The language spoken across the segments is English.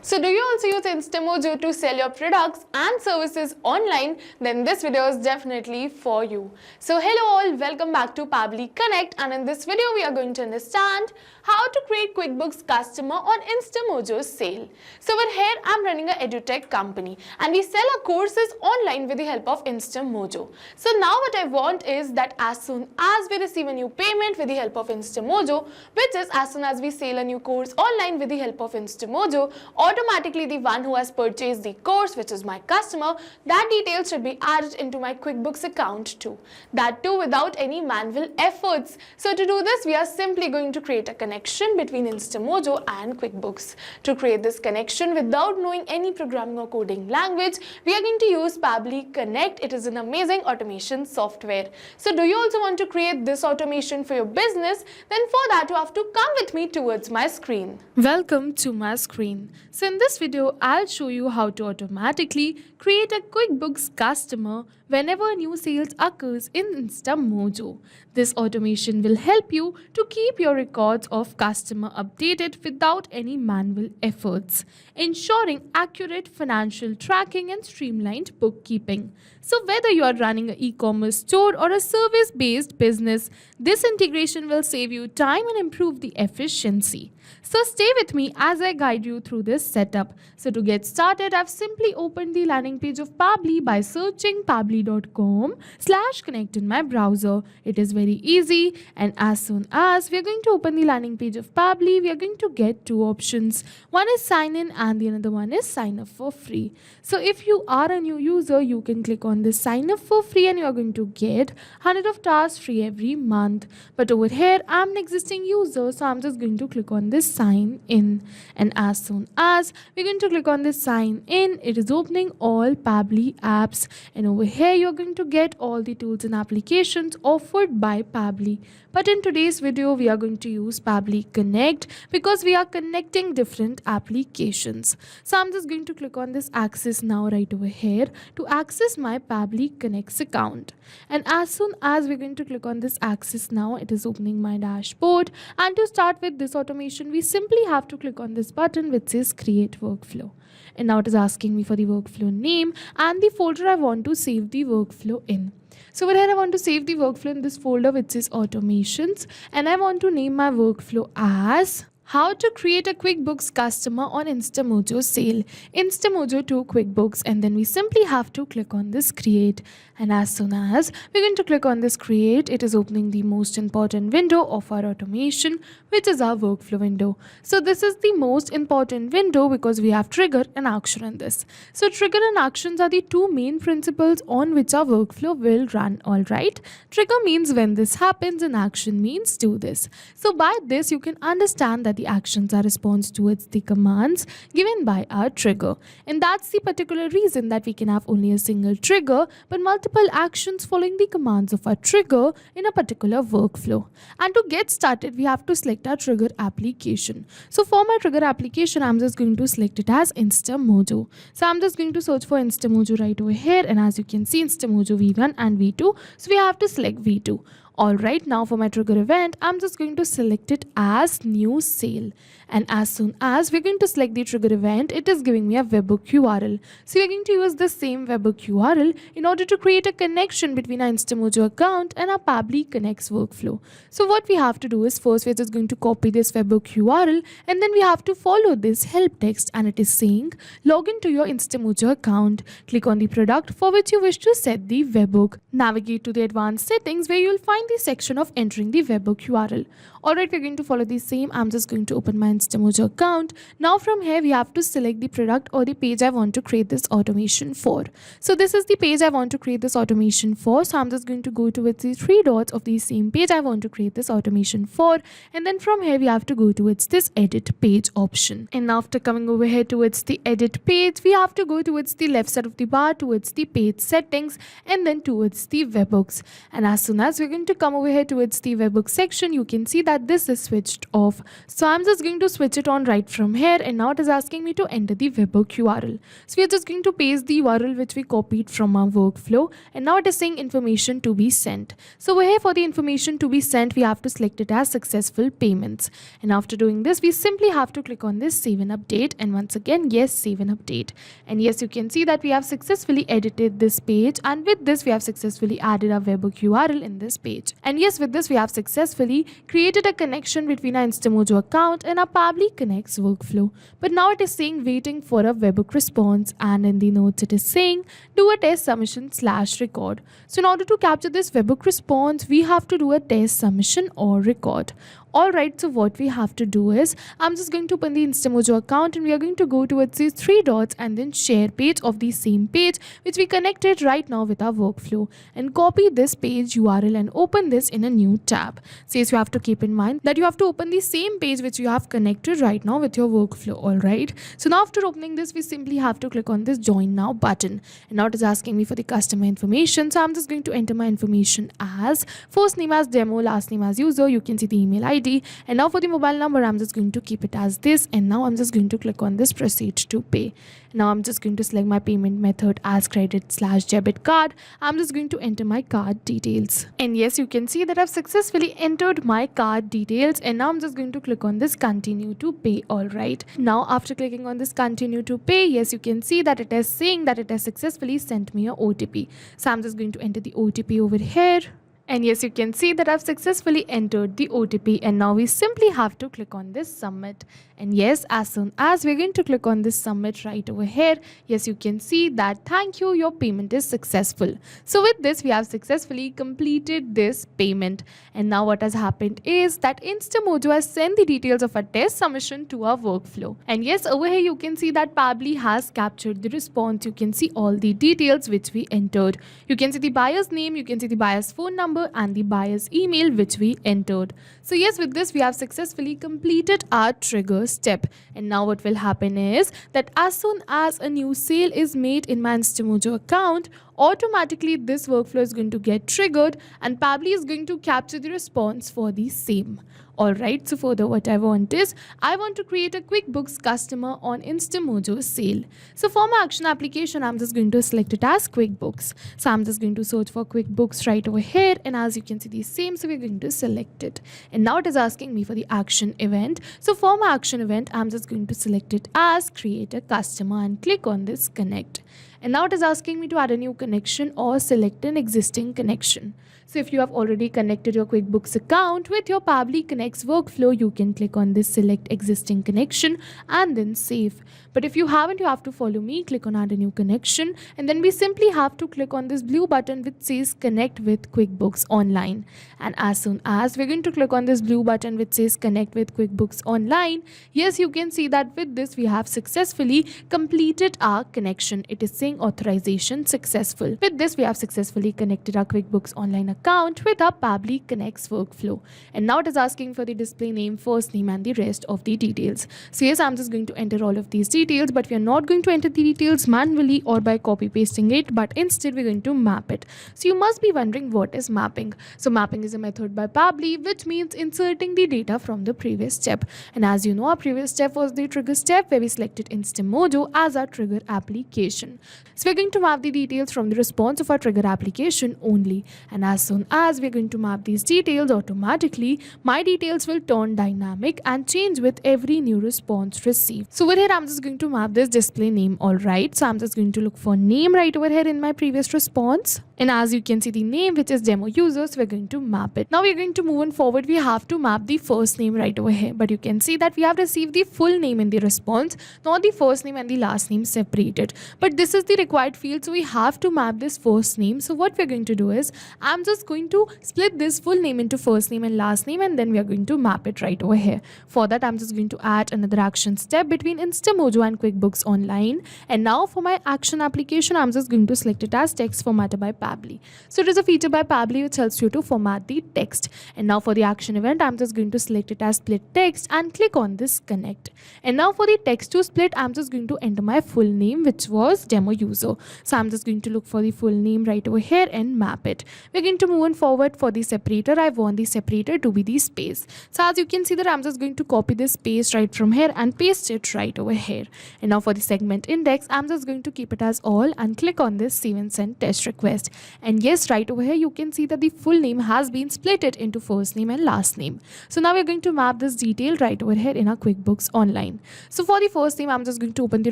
So do you also use Instamojo to sell your products and services online? Then this video is definitely for you. So hello all, welcome back to Pabbly Connect, and in this video we are going to understand how to create QuickBooks customer on Instamojo's sale. So over here I'm running a Edutech company and we sell our courses online with the help of Instamojo. So now what I want is that as soon as we receive a new payment with the help of Instamojo, which is as soon as we sell a new course online with the help of Instamojo, automatically the one who has purchased the course, which is my customer, that details should be added into my QuickBooks account too. That too without any manual efforts. So to do this, we are simply going to create a connection between Instamojo and QuickBooks. To create this connection without knowing any programming or coding language, we are going to use Pabbly Connect. It is an amazing automation software. So do you also want to create this automation for your business? Then for that you have to come with me towards my screen. Welcome to my screen. So in this video, I'll show you how to automatically create a QuickBooks customer whenever a new sales occurs in Instamojo. This automation will help you to keep your records of customer updated without any manual efforts, ensuring accurate financial tracking and streamlined bookkeeping. So whether you are running an e-commerce store or a service-based business, this integration will save you time and improve the efficiency. So stay with me as I guide you through this setup. So to get started, I've simply opened the landing page of Pabbly by searching pabbly.com/connect in my browser. It is very easy, and as soon as we are going to open the landing page of Pabbly, we are going to get two options. One is sign in and the another one is sign up for free. So if you are a new user, you can click on this sign up for free and you are going to get 100 of tasks free every month. But over here, I'm an existing user, so I'm just going to click on this sign in, and as soon as we're going to click on this sign in, it is opening all Pabbly apps, and over here you're going to get all the tools and applications offered by Pabbly. But in today's video we are going to use Pabbly Connect because we are connecting different applications. So I'm just going to click on this access now right over here to access my Pabbly Connect account, and as soon as we're going to click on this access now, it is opening my dashboard. And to start with this automation, we simply have to click on this button which says create workflow, and now it is asking me for the workflow name and the folder I want to save the workflow in. So over here I want to save the workflow in this folder which says automations, and I want to name my workflow as how to create a QuickBooks customer on Instamojo sale, Instamojo to QuickBooks, and then we simply have to click on this create. And as soon as we're going to click on this create, it is opening the most important window of our automation, which is our workflow window. So this is the most important window because we have trigger and action in this. So trigger and actions are the two main principles on which our workflow will run. Alright, trigger means when this happens and action means do this. So by this you can understand that the actions are response towards the commands given by our trigger, and that's the particular reason that we can have only a single trigger but multiple actions following the commands of our trigger in a particular workflow. And to get started, we have to select our trigger application. So for my trigger application, I'm just going to select it as Instamojo. So I'm just going to search for Instamojo right over here, and as you can see, Instamojo V1 and V2, so we have to select V2. Alright, now for my trigger event, I'm just going to select it as new sale, and as soon as we're going to select the trigger event, it is giving me a webhook URL. So we're going to use the same webhook URL in order to create a connection between our Instamojo account and our Pabbly Connect's workflow. So what we have to do is first we're just going to copy this webhook URL, and then we have to follow this help text, and it is saying log into your Instamojo account, click on the product for which you wish to set the webhook, navigate to the advanced settings where you'll find the section of entering the webhook URL. Alright, we're going to follow the same. I'm just going to open my Instamojo account. Now from here we have to select the product or the page I want to create this automation for. So this is the page I want to create this automation for. So I'm just going to go towards the three dots of the same page I want to create this automation for, and then from here we have to go towards this edit page option. And after coming over here towards the edit page, we have to go towards the left side of the bar towards the page settings and then towards the webhooks. And as soon as we're going to to come over here towards the webbook section, you can see that this is switched off. So I'm just going to switch it on right from here, and now it is asking me to enter the webbook URL. So we are just going to paste the URL which we copied from our workflow, and now it is saying information to be sent. So over here for the information to be sent, we have to select it as successful payments. And after doing this, we simply have to click on this save and update, and once again, yes, save and update. And yes, you can see that we have successfully edited this page, and with this we have successfully added our webbook URL in this page. And yes, with this we have successfully created a connection between our Instamojo account and our Pabbly Connect's workflow. But now it is saying waiting for a webbook response, and in the notes it is saying do a test submission / record. So in order to capture this webbook response, we have to do a test submission or record. Alright, so what we have to do is, I'm just going to open the Instamojo account, and we are going to go towards these 3 dots and then share page of the same page which we connected right now with our workflow, and copy this page URL and open this in a new tab. So yes, you have to keep in mind that you have to open the same page which you have connected right now with your workflow. Alright, so now after opening this, we simply have to click on this join now button, and now it is asking me for the customer information. So I'm just going to enter my information as first name as demo, last name as user. You can see the email ID, and now for the mobile number, I'm just going to keep it as this, and now I'm just going to click on this proceed to pay. Now I'm just going to select my payment method as credit / debit card. I'm just going to enter my card details, and yes, you can see that I've successfully entered my card details, and now I'm just going to click on this continue to pay. Alright, now after clicking on this continue to pay, yes, you can see that it is saying that it has successfully sent me a OTP. So I'm just going to enter the OTP over here. And yes, you can see that I've successfully entered the OTP, and now we simply have to click on this submit. And yes, as soon as we're going to click on this submit right over here, yes, you can see that thank you, your payment is successful. So with this, we have successfully completed this payment. And now what has happened is that Instamojo has sent the details of a test submission to our workflow. And yes, over here you can see that Pabbly has captured the response. You can see all the details which we entered. You can see the buyer's name, you can see the buyer's phone number, and the buyer's email which we entered. So yes, with this we have successfully completed our trigger step. And now what will happen is that as soon as a new sale is made in my Instamojo account, automatically this workflow is going to get triggered, and Pabbly is going to capture the response for the same. Alright, so further what I want is, I want to create a QuickBooks customer on Instamojo sale. So for my action application, I'm just going to select it as QuickBooks. So I'm just going to search for QuickBooks right over here, and as you can see the same, so we're going to select it. And now it is asking me for the action event. So for my action event, I'm just going to select it as create a customer and click on this connect. And now it is asking me to add a new connection or select an existing connection. So if you have already connected your QuickBooks account with your Pabbly Connect's workflow, you can click on this select existing connection and then save. But if you haven't, you have to follow me, click on add a new connection, and then we simply have to click on this blue button which says connect with QuickBooks Online. And as soon as we're going to click on this blue button which says connect with QuickBooks Online, yes, you can see that with this we have successfully completed our connection. It is saying authorization successful. With this, we have successfully connected our QuickBooks Online account with our Pabbly Connect's workflow. And now it is asking for the display name, first name, and the rest of the details. So yes, I'm just going to enter all of these details, but we are not going to enter the details manually or by copy pasting it, but instead we're going to map it. So you must be wondering what is mapping. So mapping is a method by Pabbly which means inserting the data from the previous step. And as you know, our previous step was the trigger step where we selected Instamojo as our trigger application. So we're going to map the details from the response of our trigger application only. And as soon as we're going to map these details, automatically my details will turn dynamic and change with every new response received. So over here, I'm just going to map this display name. Alright, so I'm just going to look for name right over here in my previous response. And as you can see the name which is demo users, we're going to map it. Now we're going to move on forward. We have to map the first name right over here. But you can see that we have received the full name in the response, not the first name and the last name separated. But this is the required field, so we have to map this first name. So what we're going to do is, I'm just going to split this full name into first name and last name, and then we are going to map it right over here. For that, I'm just going to add another action step between Instamojo and QuickBooks Online. And now for my action application, I'm just going to select it as text formatter by Pabbly. So it is a feature by Pabbly which helps you to format the text. And now for the action event, I'm just going to select it as split text and click on this connect. And now for the text to split, I'm just going to enter my full name which was demo user. So I'm just going to look for the full name right over here and map it. We're going to move on forward. For the separator, I want the separator to be the space. So as you can see that I'm just going to copy this space right from here and paste it right over here. And now for the segment index, I'm just going to keep it as all and click on this save and send test request. And yes, right over here you can see that the full name has been split it into first name and last name. So now we're going to map this detail right over here in our QuickBooks Online. So for the first name, I'm just going to open the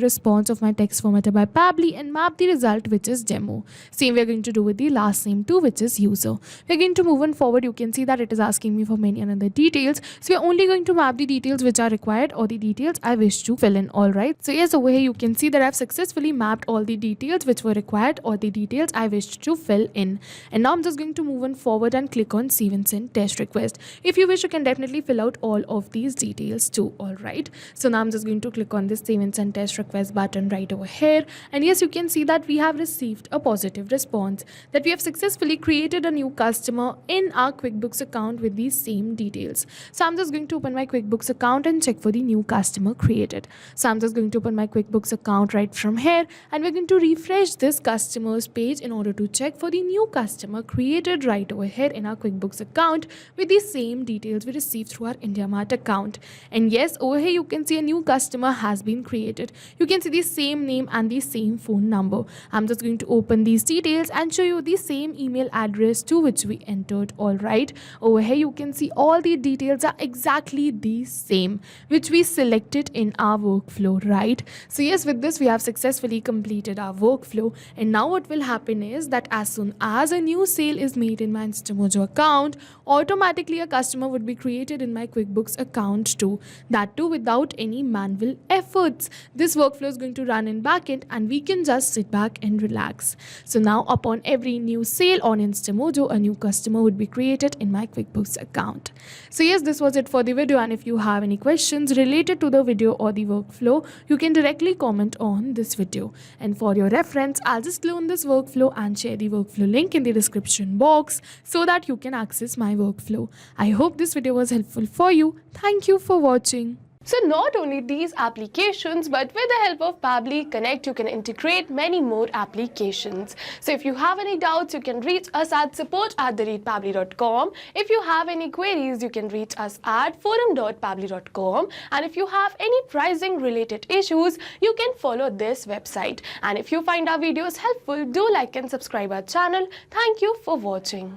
response of my text formatter by Pabbly and map the result, which is demo. Same we're going to do with the last name too, which is user. We're going to move on forward. You can see that it is asking me for many another details. So we're only going to map the details which are required or the details I wish to fill in. All right. So yes, over here you can see that I've successfully mapped all the details which were required or the details I wished to fill in. And now I'm just going to move on forward and click on save and send test request. If you wish, you can definitely fill out all of these details too. All right. So now I'm just going to click on this save and send test request button right over here. And yes, you can see that we have received a positive response that we have successfully created a new customer in our QuickBooks account with these same details. So I'm just going to open my QuickBooks account and check for the new customer created. So I'm just going to open my QuickBooks account right from here and we're going to refresh this customers page in order to check for the new customer created right over here in our QuickBooks account with the same details we received through our IndiaMart account. And yes, over here you can see a new customer has been created. You can see the same name and the same phone number. I'm just going to open these details and show you the same email address to which we entered. All right, over here you can see all the details are exactly the same which we selected in our workflow, right? So yes, with this we have successfully completed our workflow. And now what will happen is that as soon as a new sale is made in my Instamojo account, automatically a customer would be created in my QuickBooks account too. That too without any manual efforts. This workflow is going to run in backend and we can just sit back and relax. So now upon every new sale on Instamojo, a new customer would be created in my QuickBooks account. So yes, this was it for the video, and if you have any questions related to the video or the workflow, you can directly comment on this video. And for your reference, I'll just clone this workflow and share the workflow link in the description box so that you can access my workflow. I hope this video was helpful for you. Thank you for watching. So not only these applications, but with the help of Pabbly Connect, you can integrate many more applications. So if you have any doubts, you can reach us at support@pabbly.com. If you have any queries, you can reach us at forum.pabbly.com. And if you have any pricing related issues, you can follow this website. And if you find our videos helpful, do like and subscribe our channel. Thank you for watching.